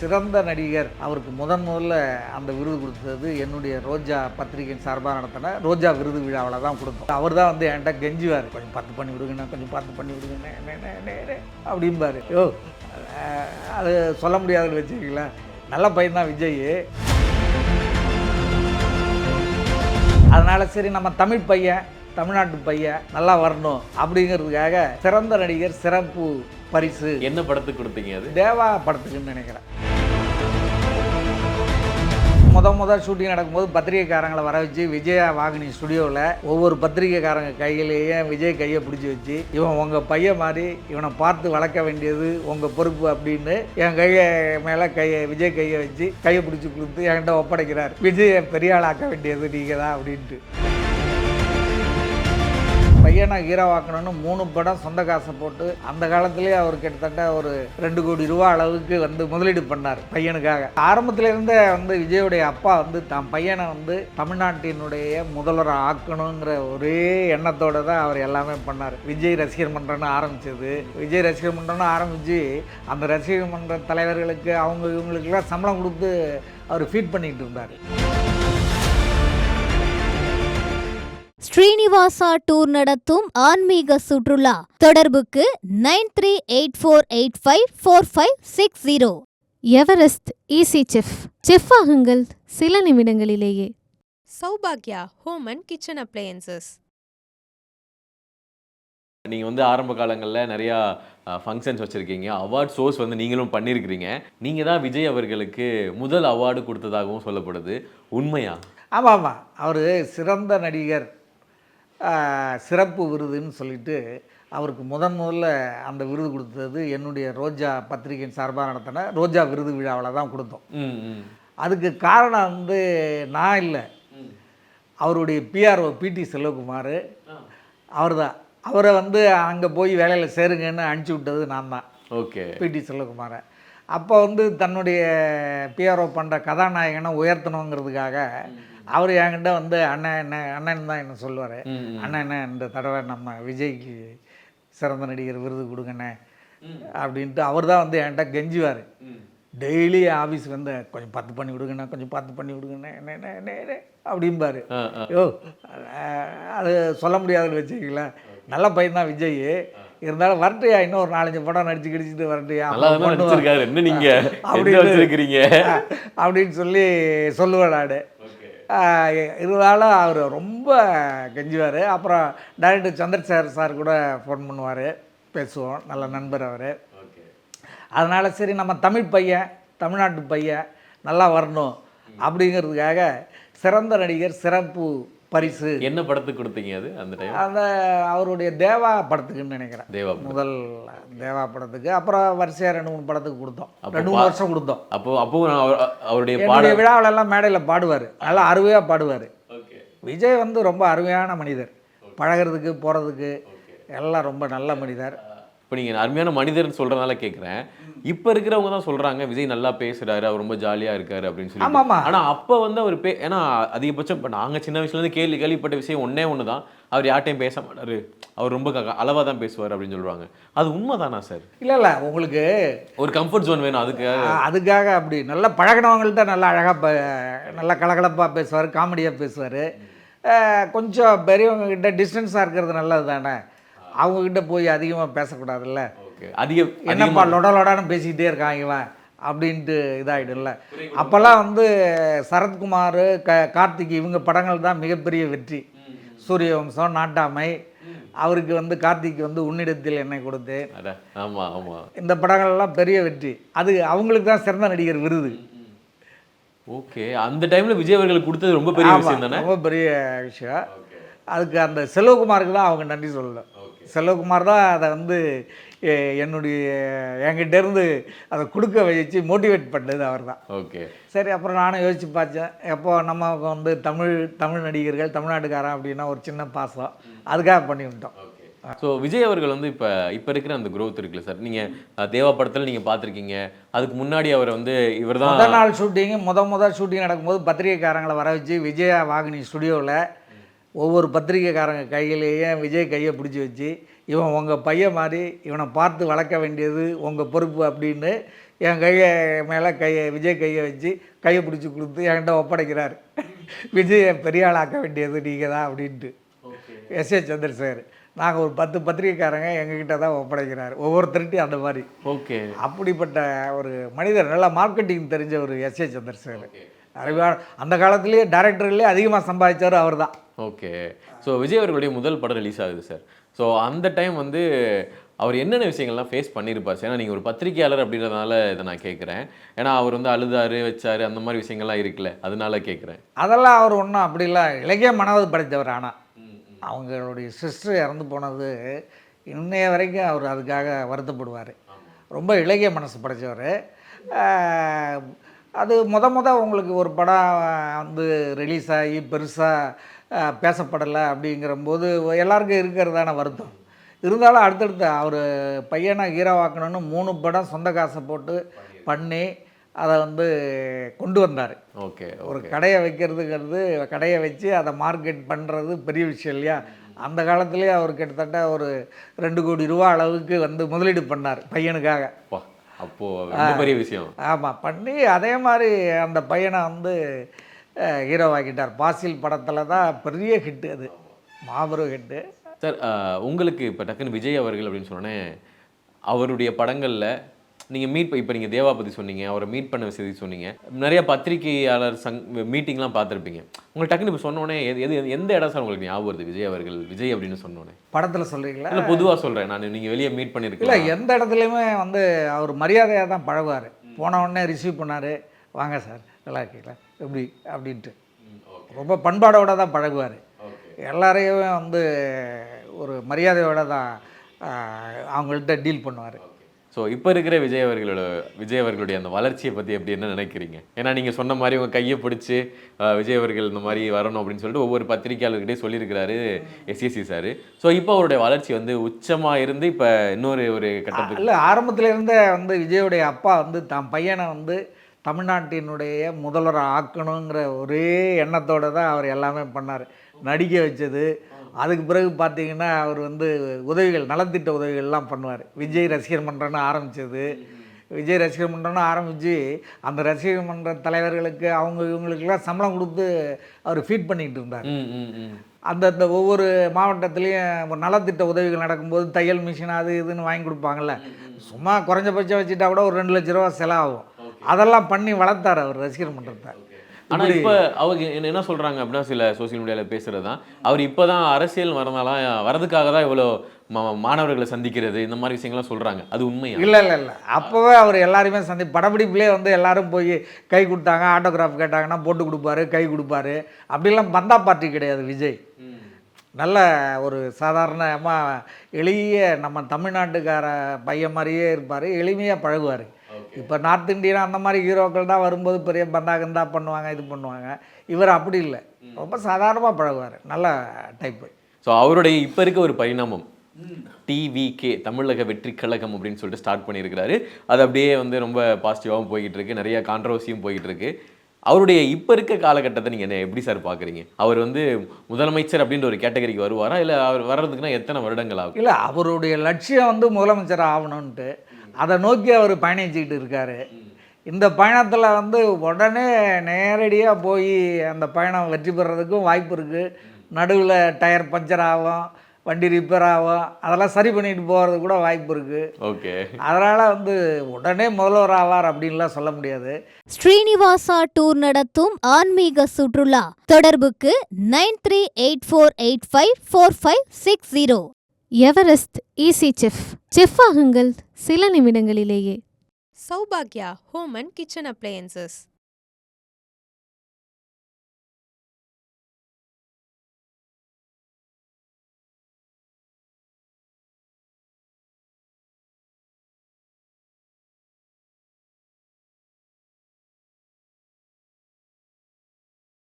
சிறந்த நடிகர் அவருக்கு முதல்ல அந்த விருது கொடுத்தது என்னுடைய ரோஜா பத்திரிகையின் சார்பாக நடத்தின ரோஜா விருது விழாவில் தான் கொடுத்தோம். அவர் தான் வந்து என்கிட்ட கெஞ்சுவார், கொஞ்சம் பார்த்து பண்ணி விடுங்கண்ணா, கொஞ்சம் பார்த்து பண்ணி விடுங்கண்ணே அப்படிம்பாரு. யோ அது சொல்ல முடியாதுன்னு வச்சுக்கீங்களேன். நல்ல பையன் தான் விஜய். அதனால் சரி நம்ம தமிழ் பையன், தமிழ்நாட்டு பையன் நல்லா வரணும் அப்படிங்கிறதுக்காக சிறந்த நடிகர் சிறப்பு பரிசு. என்ன படத்துக்கு கொடுத்தீங்க? அது தேவா படத்துக்குன்னு நினைக்கிறேன். முதல் ஷூட்டிங் நடக்கும்போது பத்திரிகைக்காரங்களை வர வச்சு விஜயா வாகினி ஸ்டுடியோவில் ஒவ்வொரு பத்திரிகைக்காரங்க கையிலேயே விஜய் கையை பிடிச்சி வச்சு, இவன் உங்கள் பையன் மாதிரி, இவனை பார்த்து வளர்க்க வேண்டியது உங்கள் பொறுப்பு அப்படின்னு என் கையை மேலே விஜய் கையை வச்சு கையை பிடிச்சி கொடுத்து என்கிட்ட ஒப்படைக்கிறார். விஜயை பெரிய ஆள் ஆக்க வேண்டியது நீங்கள் தான் அப்படின்ட்டு. பையனை ஹீரோவாக்கணும்னு 3 படம் சொந்த காசை போட்டு அந்த காலத்திலே அவர் கிட்டத்தட்ட ஒரு 2 கோடி ரூபா அளவுக்கு வந்து முதலீடு பண்ணார் பையனுக்காக. ஆரம்பத்திலேருந்தே வந்து விஜயுடைய அப்பா வந்து தான் பையனை வந்து தமிழ்நாட்டினுடைய முதல்வரை ஆக்கணுங்கிற ஒரே எண்ணத்தோடு தான் அவர் எல்லாமே பண்ணார். விஜய் ரசிகர் மன்றம்னு ஆரம்பித்தது. விஜய் ரசிகர் மன்றம்னு ஆரம்பித்து அந்த ரசிகர் மன்ற தலைவர்களுக்கு இவங்களுக்கெல்லாம் சம்பளம் கொடுத்து அவர் ஃபீட் பண்ணிகிட்டு இருந்தார். ஸ்ரீனிவாசா டூர் நடத்தும் ஆன்மீக சுற்றுலா. தொடர்புக்கு 9384854560. எவரெஸ்ட் ஈஸி செஃப் ஆகுங்கள் சில நிமிடங்களிலேயே. சௌபாக்யா ஹோம் அண்ட் கிச்சன் அப்ளையன்சஸ். நீங்கள் வந்து ஆரம்ப காலங்களில் நிறையா ஃபங்க்ஷன்ஸ் வச்சுருக்கீங்க, அவார்ட் ஷோஸ் வந்து நீங்களும் பண்ணியிருக்கிறீங்க. நீங்கள் தான் விஜய் அவர்களுக்கு முதல் அவார்டு கொடுத்ததாகவும் சொல்லப்படுது, உண்மையா? ஆமாம், அவர் சிறந்த நடிகர் சிறப்பு விருதுன்னு சொல்லிட்டு அவருக்கு முதல்ல அந்த விருது கொடுத்தது என்னுடைய ரோஜா பத்திரிகையின் சார்பாக நடத்தின ரோஜா விருது விழாவில் தான் கொடுத்தோம். அதுக்கு காரணம் வந்து நான் இல்லை, அவருடைய பிஆர்ஓ பிடி செல்வகுமார். அவர் தான் அவரை வந்து அங்கே போய் வேலையில் சேருங்கன்னு அனுப்பிச்சி விட்டது நான் தான். ஓகே. பிடி செல்வகுமாரை அப்போ வந்து தன்னுடைய பிஆர்ஓ பண்ணுற கதாநாயகனை உயர்த்தணுங்கிறதுக்காக அவர் என்கிட்ட வந்து அண்ணன் தான் என்ன சொல்லுவார், அண்ணன் இந்த தடவை நம்ம விஜய்க்கு சிறந்த நடிகர் விருது கொடுங்கண்ணே அப்படின்ட்டு அவர் தான் வந்து என்கிட்ட கெஞ்சுவார். டெய்லி ஆஃபீஸுக்கு வந்து கொஞ்சம் பார்த்து பண்ணி விடுங்கண்ணே, கொஞ்சம் பார்த்து பண்ணி விடுங்கண்ணே அப்படிம்பார். யோ அது சொல்ல முடியாதுன்னு வச்சுக்கீங்களேன். நல்ல பையன் தான் விஜய். இருந்தாலும் வரட்டையா, இன்னும் ஒரு 4-5 படம் நடிச்சு கிடிச்சிட்டு வரட்டையா அப்படின்னு சொல்லி சொல்லுவேன் நான். இருந்தாலும் அவர் ரொம்ப கெஞ்சுவார். அப்புறம் டைரக்டர் சந்திரசேகர் சார் கூட ஃபோன் பண்ணுவார், பேசுவோம், நல்ல நண்பர் அவர். அதனால் சரி நம்ம தமிழ் பையன், தமிழ்நாட்டு பையன் நல்லா வரணும் அப்படிங்கிறதுக்காக சிறந்த நடிகர் சிறப்பு பரிசு. என்ன படத்துக்கு கொடுத்தீங்க? அது அந்த டைம் அந்த அவருடைய தேவா படத்துக்குன்னு நினைக்கிறேன். முதல் தேவா படத்துக்கு. அப்புறம் வரிசையாக 2-3 படத்துக்கு கொடுத்தோம். 2-3 வருஷம் கொடுத்தோம். அப்போ அவருடைய விழாவிலெல்லாம் மேடையில் பாடுவார், நல்லா அருமையாக பாடுவார். விஜய் வந்து ரொம்ப அருமையான மனிதர், பழகிறதுக்கு போகிறதுக்கு எல்லாம் ரொம்ப நல்ல மனிதர். இப்போ நீங்கள் அருமையான மனிதர்னு சொல்கிறதுனால கேட்குறேன், இப்போ இருக்கிறவங்க தான் சொல்கிறாங்க விஜய் நல்லா பேசுகிறாரு, அவர் ரொம்ப ஜாலியாக இருக்காரு அப்படின்னு சொல்லி. ஆமாம். ஆனால் அப்போ வந்து அவர் ஏன்னா அதிகபட்சம் இப்போ நாங்கள் சின்ன வயசுலேருந்து கேள்விப்பட்ட விஷயம் ஒன்று தான், அவர் யார்ட்டையும் பேச மாட்டார், அவர் ரொம்ப அளவாக தான் பேசுவார் அப்படின்னு சொல்லுவாங்க. அது உண்மை தானா சார்? இல்லை உங்களுக்கு ஒரு கம்ஃபர்ட் ஜோன் வேணும் அதுக்காக அப்படி நல்லா பழகினவங்கள்ட்ட நல்லா அழகாக நல்லா கலகலப்பாக பேசுவார், காமெடியாக பேசுவார். கொஞ்சம் பெரியவங்ககிட்ட டிஸ்டன்ஸாக இருக்கிறது நல்லது தானே, அவங்கக்கிட்ட போய் அதிகமாக பேசக்கூடாதுல்ல. என்னப்பா லொடான்னு பேசிக்கிட்டே இருக்காங்க இவன் அப்படின்ட்டு இதாகிடும்ல. அப்போல்லாம் வந்து சரத்குமார், கார்த்திக் இவங்க படங்கள் தான் மிகப்பெரிய வெற்றி. சூரியவம்சம், நாட்டாமை, அவருக்கு வந்து கார்த்திக் வந்து உன்னிடத்தில் என்னை கொடுத்து, இந்த படங்கள்லாம் பெரிய வெற்றி. அது அவங்களுக்கு தான் சிறந்த நடிகர் விருது. ஓகே. அந்த டைமில் விஜய் அவர்களுக்கு கொடுத்தது ரொம்ப பெரிய விஷயம் தானே? ரொம்ப பெரிய விஷயம். அதுக்கு அந்த செல்வகுமாருக்கு தான் அவங்க நன்றி சொல்லலை. செல்வகுமார் தான் அதை வந்து என்கிட்டேருந்து அதை கொடுக்க வச்சு மோட்டிவேட் பண்ணது அவர் தான். ஓகே. சரி, அப்புறம் நானும் யோசித்து பார்த்தேன், எப்போ நமக்கு வந்து தமிழ் நடிகர்கள், தமிழ்நாட்டுக்காரன் அப்படின்னா ஒரு சின்ன பாசம், அதுக்காக பண்ணிவிட்டோம். ஸோ விஜய் அவர்கள் வந்து இப்போ இருக்கிற அந்த growth இருக்குல்ல சார், நீங்கள் தேவா படத்தில் நீங்கள் பார்த்துருக்கீங்க, அதுக்கு முன்னாடி அவர் வந்து இவர் தான் முதல் நாள் ஷூட்டிங்கு முதல் ஷூட்டிங் நடக்கும்போது பத்திரிகைக்காரங்களை வர வச்சு விஜயா வாகினி ஸ்டுடியோவில் ஒவ்வொரு பத்திரிகைக்காரங்க கையிலேயே விஜய் கையை பிடிச்சி வச்சு, இவன் உங்கள் பையன் மாதிரி, இவனை பார்த்து வளர்க்க வேண்டியது உங்கள் பொறுப்பு அப்படின்னு என் கையை மேலே விஜய் கையை வச்சு கையை பிடிச்சி கொடுத்து என்கிட்ட ஒப்படைக்கிறார். விஜயை பெரிய ஆளாக்க வேண்டியது நீங்கள் தான் அப்படின்ட்டு. எஸ்.ஏ. சந்திரசேகர் நாங்கள் ஒரு 10 பத்திரிகைக்காரங்க எங்ககிட்ட தான் ஒப்படைக்கிறார். ஒவ்வொருத்தருட்டையும் அந்த மாதிரி. ஓகே. அப்படிப்பட்ட ஒரு மனிதர், நல்லா மார்க்கெட்டிங் தெரிஞ்ச ஒரு எஸ்.ஏ. சந்திரசேகர். அறிவான அந்த காலத்துலேயே டைரக்டர்லேயே அதிகமாக சம்பாதிச்சவர் அவர் தான். ஓகே. ஸோ விஜய் அவர்களுடைய முதல் படம் ரிலீஸ் ஆகுது சார். ஸோ அந்த டைம் வந்து அவர் என்னென்ன விஷயங்கள்லாம் ஃபேஸ் பண்ணியிருப்பார் சார்? ஏன்னா நீங்கள் ஒரு பத்திரிகையாளர் அப்படின்றதுனால இதை நான் கேட்குறேன். ஏன்னா அவர் வந்து அழுதாரு வச்சாரு அந்த மாதிரி விஷயங்கள்லாம் இருக்குல்ல, அதனால கேட்குறேன். அதெல்லாம் அவர் ஒன்றும் அப்படிலாம் இலக்கிய மனது படைத்தவர். ஆனால் அவங்களுடைய சிஸ்டர் இறந்து போனது இன்னைய வரைக்கும் அவர் அதுக்காக வருத்தப்படுவார். ரொம்ப இலக்கிய மனசு படைத்தவர். அது உங்களுக்கு ஒரு படம் வந்து ரிலீஸ் ஆகி பெருசாக பேசப்படலை அப்படிங்கிறம்போது எல்லாருக்கும் இருக்கிறதான வருத்தம். இருந்தாலும் அடுத்தடுத்து அவர் பையனை ஹீரோவாக்கணும்னு 3 படம் சொந்த காசை போட்டு பண்ணி அதை வந்து கொண்டு வந்தார். ஓகே. ஒரு கடையை வைக்கிறதுங்கிறது, கடையை வச்சு அதை மார்க்கெட் பண்ணுறது பெரிய விஷயம் இல்லையா? அந்த காலத்துலேயே அவர் கிட்டத்தட்ட ஒரு 2 கோடி ரூபா அளவுக்கு வந்து முதலீடு பண்ணார் பையனுக்காக. அப்போது ரொம்ப பெரிய விஷயம். ஆமாம், பண்ணி அதே மாதிரி அந்த பையனை வந்து ஹீரோவாக்கிட்டார். பாசில் படத்தில் தான் பெரிய ஹிட்டு, அது மாபெரும் ஹிட்டு. சார் உங்களுக்கு இப்போ டக்குன்னு விஜய் அவர்கள் அப்படின்னு சொன்னோன்னே அவருடைய படங்களில் நீங்கள் இப்போ நீங்கள் தேவா பற்றி சொன்னீங்க, அவரை மீட் பண்ண விஷயத்தை சொன்னீங்க, நிறைய பத்திரிகையாளர் மீட்டிங்லாம் பார்த்துருப்பீங்க. உங்களுக்கு டக்குன்னு இப்போ சொன்னோன்னே எந்த இடம் சார் உங்களுக்கு ஞாபகம் வருது விஜய் அப்படின்னு சொன்னோன்னே? படத்தில் சொல்கிறீங்களா இல்லை பொதுவாக சொல்கிறேன் நான், நீங்கள் வெளியே மீட் பண்ணியிருக்கீங்களா? இல்லை, எந்த இடத்துலையுமே வந்து அவர் மரியாதையாக தான் பழகுவார். போன உடனே ரிசீவ் பண்ணார், வாங்க சார் நல்லா இருக்கீங்களா எப்படி அப்படின்ட்டு ரொம்ப பண்பாடோடு தான் பழகுவார். எல்லாரையுமே வந்து ஒரு மரியாதையோடு தான் அவங்கள்ட்ட டீல் பண்ணுவார். ஸோ இப்போ இருக்கிற விஜய் அவர்களுடைய அந்த வளர்ச்சியை பற்றி எப்படி என்ன நினைக்கிறீங்க? ஏன்னா நீங்கள் சொன்ன மாதிரி உங்கள் கையை பிடிச்சி விஜய் அவர்கள் இந்த மாதிரி வரணும் அப்படின்னு சொல்லிட்டு ஒவ்வொரு பத்திரிகையாளர்கிட்டே சொல்லியிருக்கிறாரு எஸ்எஸ்சி சார். ஸோ இப்போ அவருடைய வளர்ச்சி வந்து உச்சமாக இருந்து இப்போ ஒரு கட்டத்துக்கு இல்லை, ஆரம்பத்தில் வந்து விஜயோடைய அப்பா வந்து தான் பையனை வந்து தமிழ்நாட்டினுடைய முதல்வர் ஆக்கணுங்கிற ஒரே எண்ணத்தோடு தான் அவர் எல்லாமே பண்ணார். நடிக்க வச்சது. அதுக்கு பிறகு பார்த்தீங்கன்னா அவர் வந்து உதவிகள், நலத்திட்ட உதவிகள்லாம் பண்ணுவார். விஜய் ரசிகர் மன்றம்னு ஆரம்பித்தது. விஜய் ரசிகர் மன்றம்னு ஆரம்பித்து அந்த ரசிகர் மன்ற தலைவர்களுக்கு இவங்களுக்கெல்லாம் சம்பளம் கொடுத்து அவர் ஃபீட் பண்ணிக்கிட்டு இருந்தார். அந்தந்த ஒவ்வொரு மாவட்டத்துலேயும் ஒரு நலத்திட்ட உதவிகள் நடக்கும்போது தையல் மிஷின் அது இதுன்னு வாங்கி கொடுப்பாங்கள்ல, சும்மா குறைஞ்சபட்சம் வச்சுட்டா கூட ஒரு 2 லட்ச ரூபா செலவாகும். அதெல்லாம் பண்ணி வளர்த்தார் அவர் ரசிகர் மன்றத்தை. ஆனால் இப்போ அவங்க என்ன சொல்கிறாங்க அப்படின்னா, சில சோசியல் மீடியாவில் பேசுகிறது தான், அவர் இப்போ தான் அரசியல் வரதுக்காக தான் இவ்வளோ மாணவர்களை சந்திக்கிறது இந்த மாதிரி விஷயங்கள்லாம் சொல்கிறாங்க. அது உண்மையா? இல்லை, அப்போவே அவர் எல்லாருமே படப்பிடிப்புலேயே வந்து எல்லாரும் போய் கை கொடுத்தாங்க, ஆட்டோகிராஃப் கேட்டாங்கன்னா போட்டு கொடுப்பாரு, கை கொடுப்பாரு. அப்படிலாம் பந்தா பார்ட்டி கிடையாது விஜய். நல்ல ஒரு சாதாரணமாக எளிய நம்ம தமிழ்நாட்டுக்கார பையன் மாதிரியே இருப்பார், எளிமையாக பழகுவார். இப்போ நார்த் இந்தியன் அந்த மாதிரி ஹீரோக்கள் தான் வரும்போது பெரிய பந்தா பண்ணுவாங்க, இது பண்ணுவாங்க. இவர் அப்படி இல்லை, ரொம்ப சாதாரணமாக பழகுவார், நல்ல டைப்பு. ஸோ அவருடைய இப்போ இருக்க ஒரு பரிணாமம் TVK தமிழக வெற்றி கழகம் அப்படின்னு சொல்லிட்டு ஸ்டார்ட் பண்ணியிருக்கிறாரு. அது அப்படியே வந்து ரொம்ப பாசிட்டிவாகவும் போய்கிட்டு இருக்கு, நிறைய கான்ட்ரவர்சியும் போய்கிட்டு இருக்கு. அவருடைய இப்போ இருக்க காலகட்டத்தை நீங்கள் என்ன எப்படி சார் பார்க்குறீங்க? அவர் வந்து முதலமைச்சர் அப்படின்ற ஒரு கேட்டகரிக்கு வருவாரா, இல்லை அவர் வர்றதுக்குன்னா எத்தனை வருடங்கள் ஆகும்? இல்லை, அவருடைய லட்சியம் வந்து முதலமைச்சர் ஆகணுன்ட்டு அதை நோக்கி அவர் பயணிச்சுக்கிட்டு இருக்கார். இந்த பயணத்தில் வந்து உடனே நேரடியாக போய் அந்த பயணம் வெற்றி பெறதுக்கும் வாய்ப்பு இருக்குது. நடுவில் டயர் பஞ்சர் ஆகும், வண்டி ரிப்பேர் ஆகும், அதெல்லாம் சரி பண்ணிட்டு போகிறது கூட வாய்ப்பு இருக்குது. ஓகே. அதனால் வந்து உடனே முதல்வர் ஆவார் அப்படின்லாம் சொல்ல முடியாது. ஸ்ரீனிவாசா டூர் நடத்தும் ஆன்மீக சுற்றுலா. தொடர்புக்கு 9384854560. எவரெஸ்ட் ஈஸி செஃப் ஆகுங்கள் சில நிமிடங்களிலேயே. Saubhagya Home and Kitchen Appliances.